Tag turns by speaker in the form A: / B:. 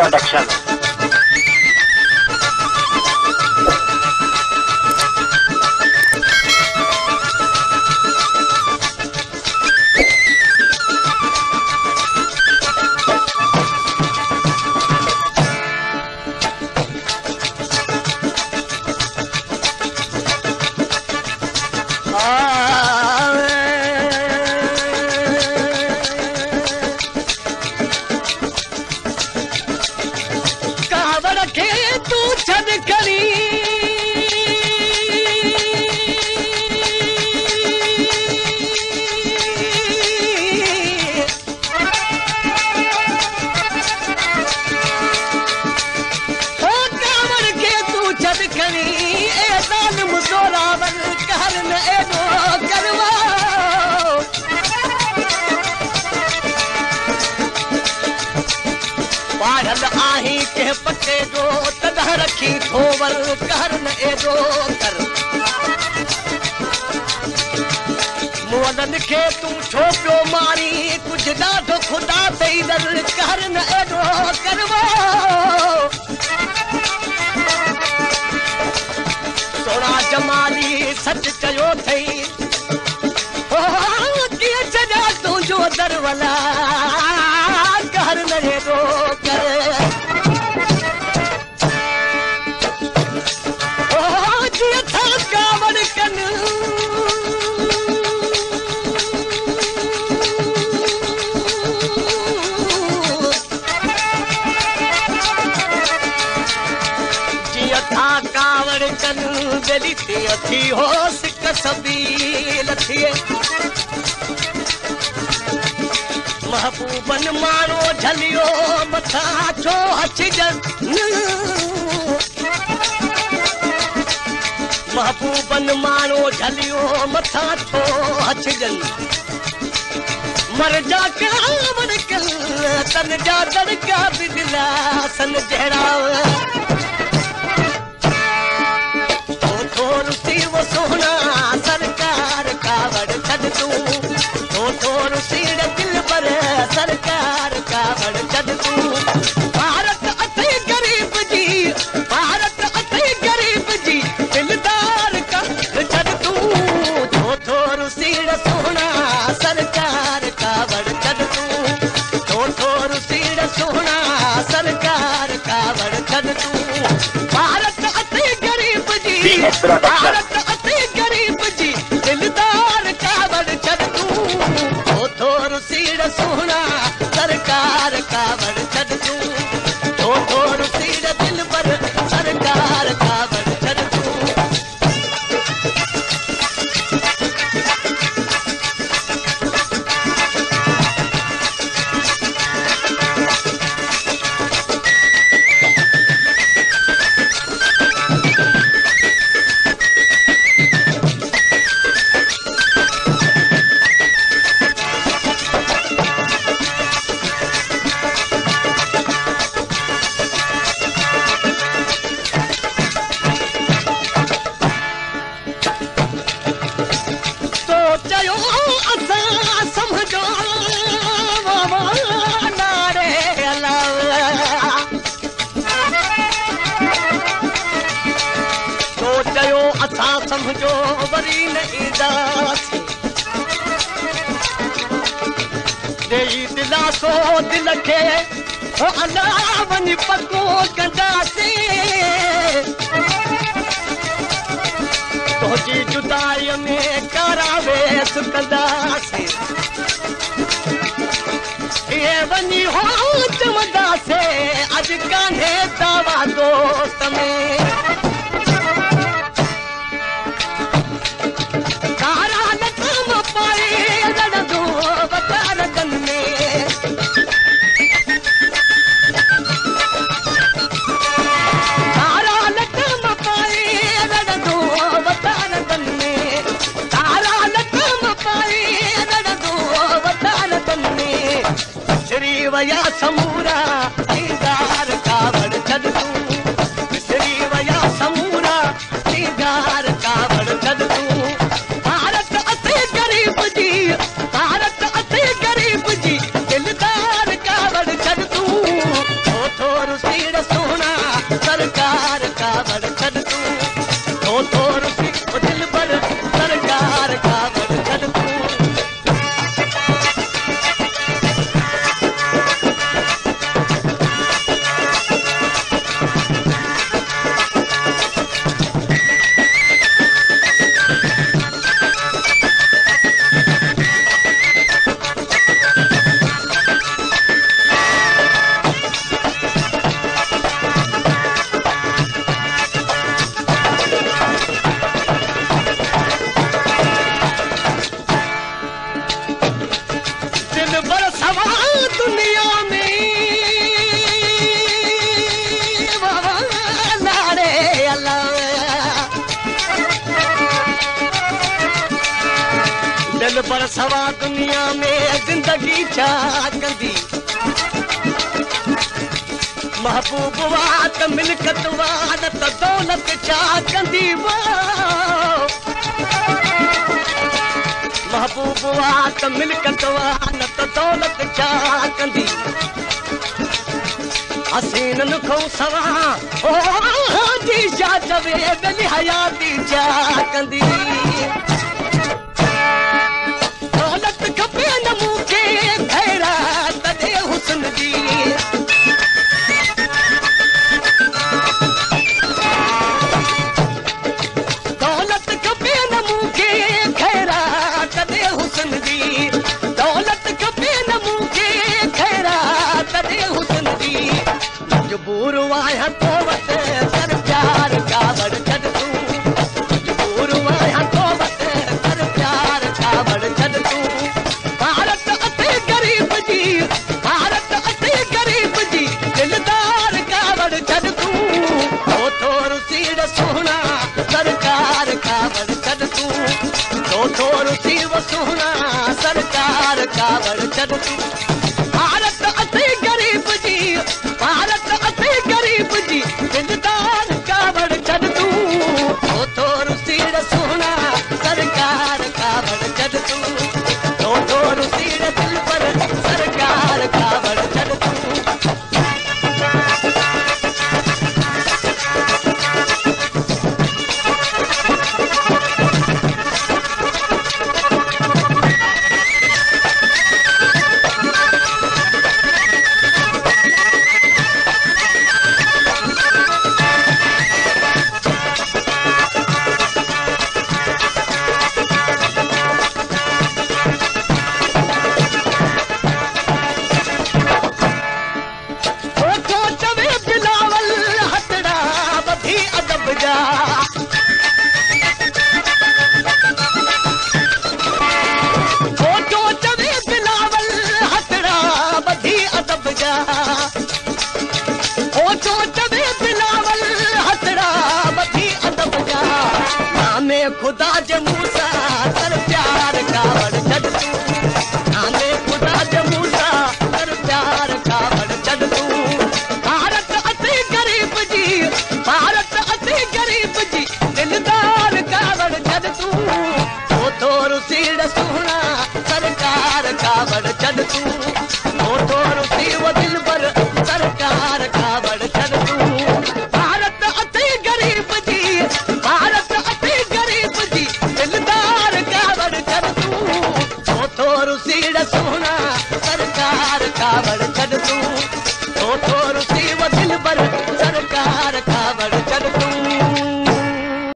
A: Production. पटे जो तॾहिं रखी थोवर कर न एॾो कर मुअलनि खे तूं छो पियो मारी कुझु ॾाढो ख़ुदा ते डर कर न एॾो करवो सोना जमाली सच चयो अथई कीअं छॾा तुंहिंजो दरवला कर न एॾो कर थी होस कसबील थिए महबूबन मारो झलियो मथा छो अचजन महबूबन मारो झलियो मथा छो अचजन मर जा कावड़ कल तन जा दड़का बिदला सन जहरा वो सोना सरकार कावड़ छड़ तू तो रुसीड़ दिल पर सरकार कावड़ छड़ तू भारत अथे गरीब जी दिलदार का छड़ तू तो रुसीड़ सोना सरकार कावड़ छड़ तू तो रुसीड़ सोना सरकार कावड़ छड़ तू भारत अथे गरीब जी भारत अथे गरीब जी दिलदार कावड़ छड़ तू तो रुसीड़ सोना सरकार कावड़ छड़ तू तो रुसीड़ दिल पर सरकार कावड़ छड़ तू समझो वरी न ईंदासीं ॾेई दिलासो दिल खे अला वञी पको कंदासीं तुंहिंजी जुदाईअ में करावेस कंदासीं इहे वञी हो चवंदासीं अॼु कान्हे दावा दोस्त में वया समूरा दीदार कावड़ छड़ तू पर सवा दुनिया में जिंदगी छा कंदी महबूब वात मिलकत वात त दौलत छा कंदी महबूब वात मिलकत वात त दौलत छा कंदी हसीनन को सवा ओ जी जा चवे दिल हयाती छा कंदी दौलत खपे न मूंखे खैरात दे हुस्न जी दौलत खपे न मूंखे खैरात दे हुस्न जी दौलत खपे न मूंखे खैरात दे हुस्न जी मजबूर आहियां तो वटि कर प्यार कावड़ छॾ तूं मजबूर आहियां तो वटि कर प्यार कावड़ छॾ तूं भारत अते गरीब जी भारत अते गरीब जी दिलदार कावड़ छॾ तूं ओ थोर सीड़ सोहना सरकार कावड़ छॾ तूं ओ थोर सीड़ सोहना सरकार कावड़ छॾ तूं भारत अते गरीब जी भारत अते गरीब जी दिलदार कावड़ छॾ तूं ओ थोर सीड़ सोहना सरकार कावड़ छॾ तूं ओ थोर सीड़ दिल पर सरकार कावड़ छॾ तूं खुदा जे